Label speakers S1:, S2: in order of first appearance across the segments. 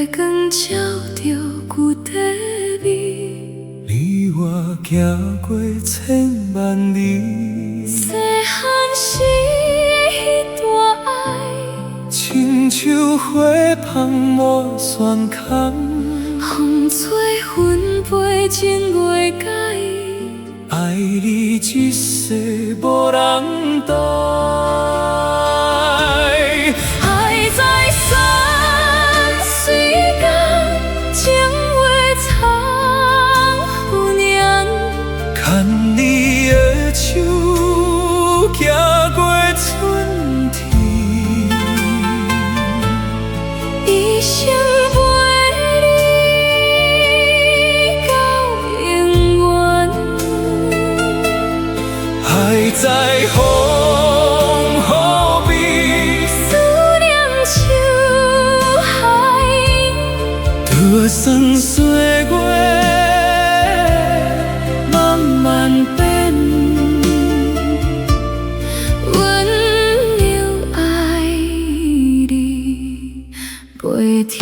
S1: 光照着旧地味，
S2: 你我行过千万里，
S1: 细汉时的迄段爱，
S2: 亲像花香无宣空，
S1: 风吹云飞真袂解，
S2: 爱你一世无人代。
S1: 爱在山水间，情话藏思念。
S2: 牵你的手，行过春天，
S1: 一生陪你到永远。
S2: 爱在风雨边，
S1: 思念像海，
S2: 就算岁月慢慢变，
S1: 温柔爱你袂停。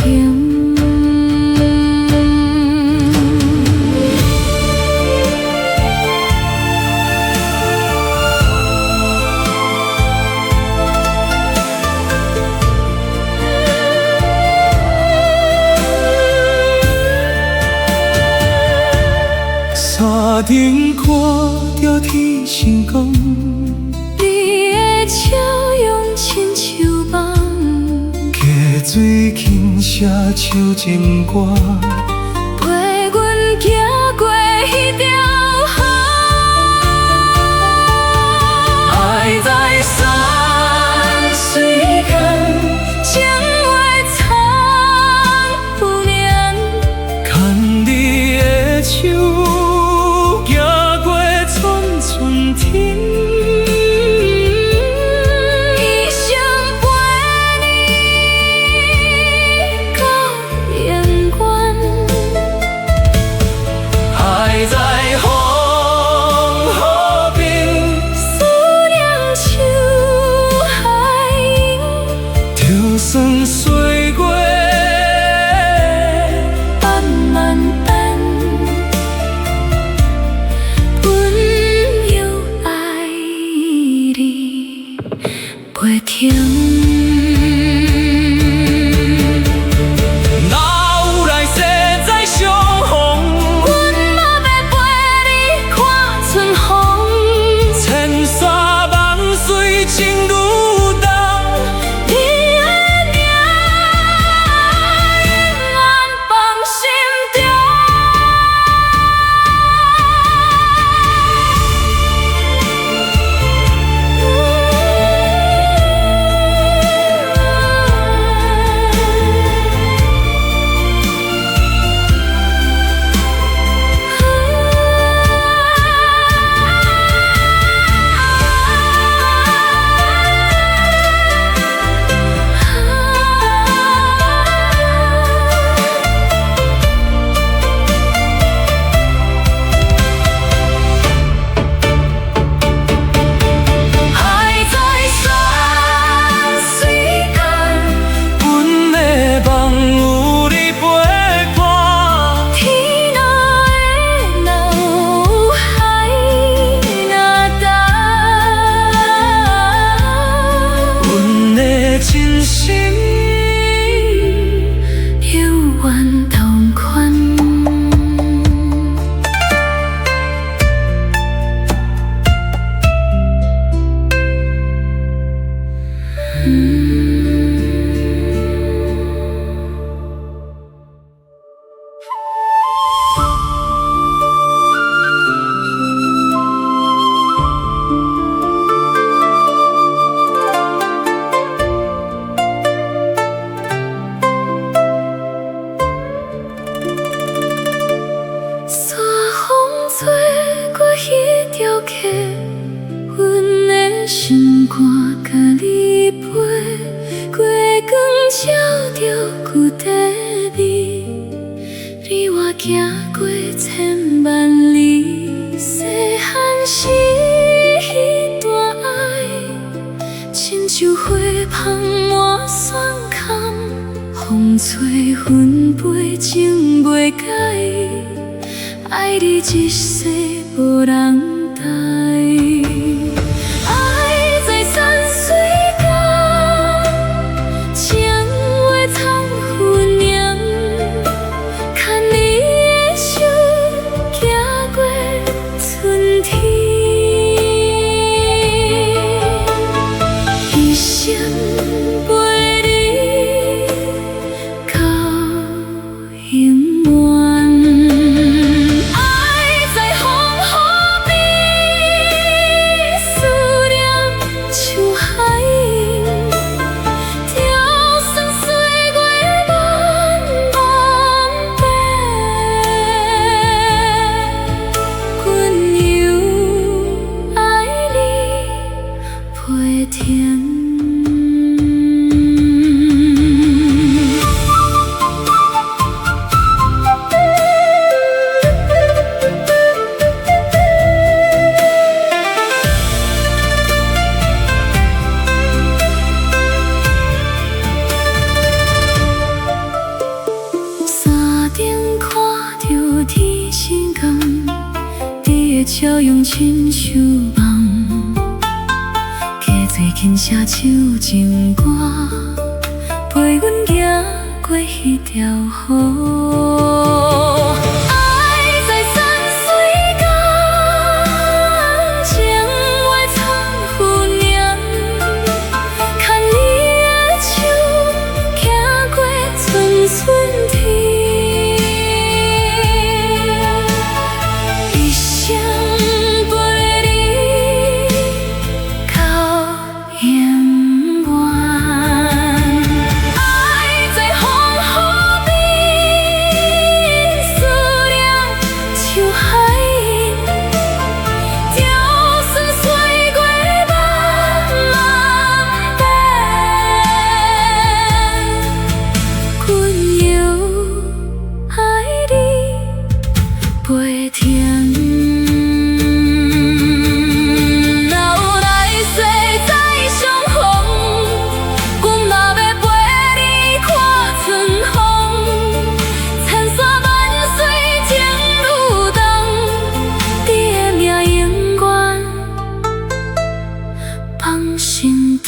S2: 山顶看着天星光，
S1: 你的笑容亲像梦，
S2: 溪水轻声唱情歌，
S1: 陪阮行过迄条河。
S2: 爱在山水间，
S1: 情话藏思念，
S2: 牵你的手。春天，
S1: 一生陪你到永远。
S2: 爱在风雨边，
S1: 思念像海，
S2: 就算岁月
S1: 慢慢变。袂停。
S2: 哪有来世再相逢？
S1: 阮嘛要陪你看春风，
S2: 千山万水情如东。
S1: 你的名永远放心中。
S2: 真心
S1: 永远同款。吹过迄条溪，阮的心肝甲你陪，月光照着旧地味，你我行过千万里，细汉时迄段爱，亲像花香满山空，风找分杯情袂改，爱你一世无人代。爱在山水间，情话藏云扬，牵你的手，行过春天。一生陪你到永远。爱在风雨边，思念像海涌，就算岁月漫漫变，阮犹爱你陪天。山顶看着天星光，你的笑容亲像梦，加做轻声唱情歌，陪阮行过彼条河。爱在山水间，情话藏云扬，牵你的手，行过春天。一生陪你到永远。爱在风雨边，思念像海涌，就算岁月漫漫变，阮犹爱你陪天。若来世再相逢，阮嘛要陪你看春风。千山万水情如东，你的名永远放心中。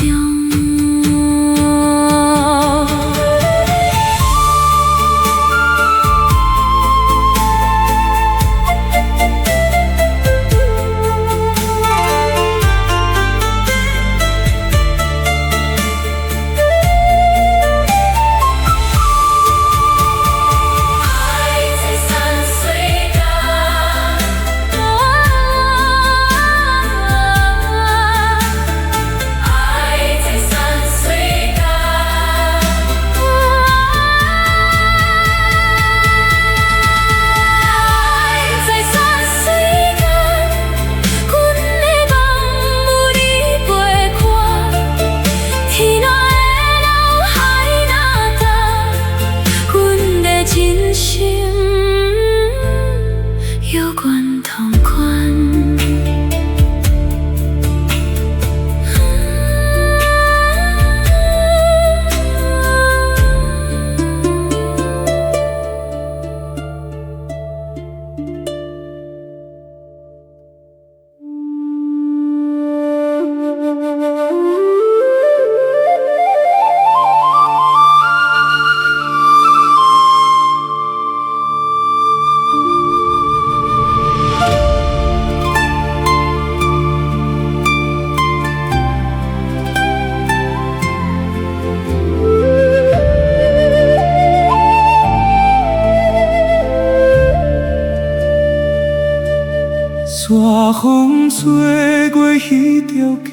S1: 真心有关同款。
S2: 山风吹过彼条溪，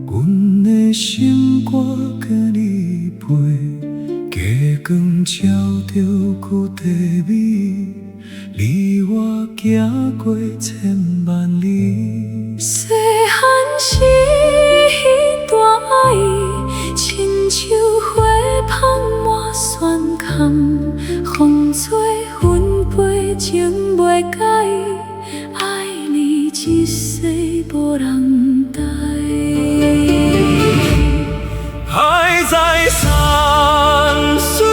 S2: 阮的心肝甲你陪。月光照着旧地味，你我行过千万里。
S1: 细汉时彼段爱，亲像花香满山坎，风吹云飞情袂改。爱你一世无人代，
S2: 爱在山水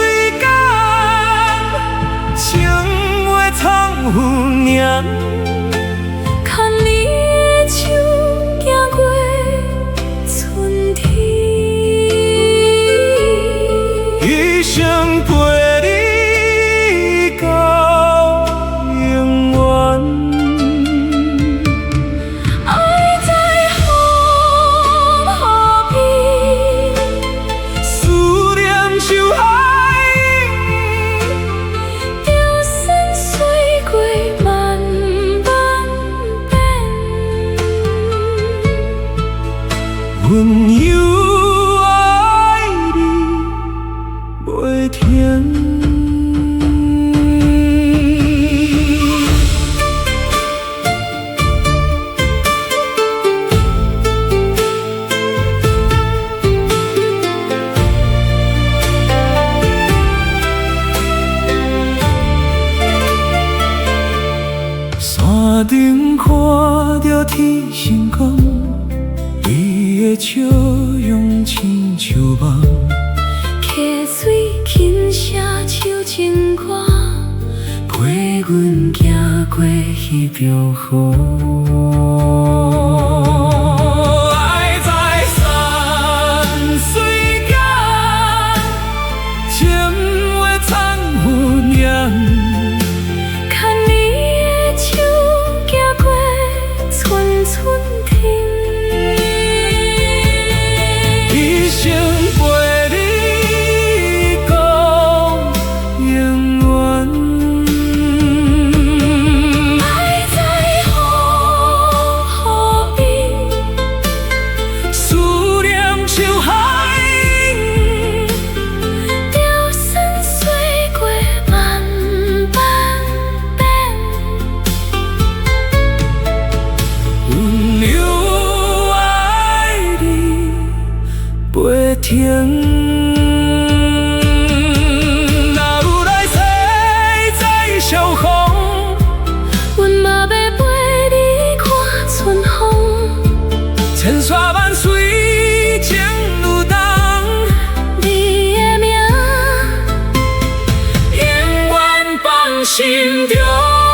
S2: 云凉。
S1: 牵你的手，行过春天，
S2: 一生陪你到永远。
S1: 爱在风雨边，
S2: 思念像海涌，
S1: 就算水过万万遍，
S2: 温柔爱你袂停。山顶看着天星光，你的笑容亲像梦。
S1: 溪水轻声唱情歌，陪阮行过彼条河。
S2: 爱在山水间，情话藏云烟。
S1: 牵你的手，行过春天，
S2: 一生陪你到永远。
S1: 爱在风雨边，
S2: 思念像海涌，
S1: 就算水过万万遍，
S2: 温柔爱你袂停。若有来世再相逢，
S1: 阮嘛要陪你看春风。
S2: 千山万水情如东，
S1: 你的名，
S2: 永远放心中。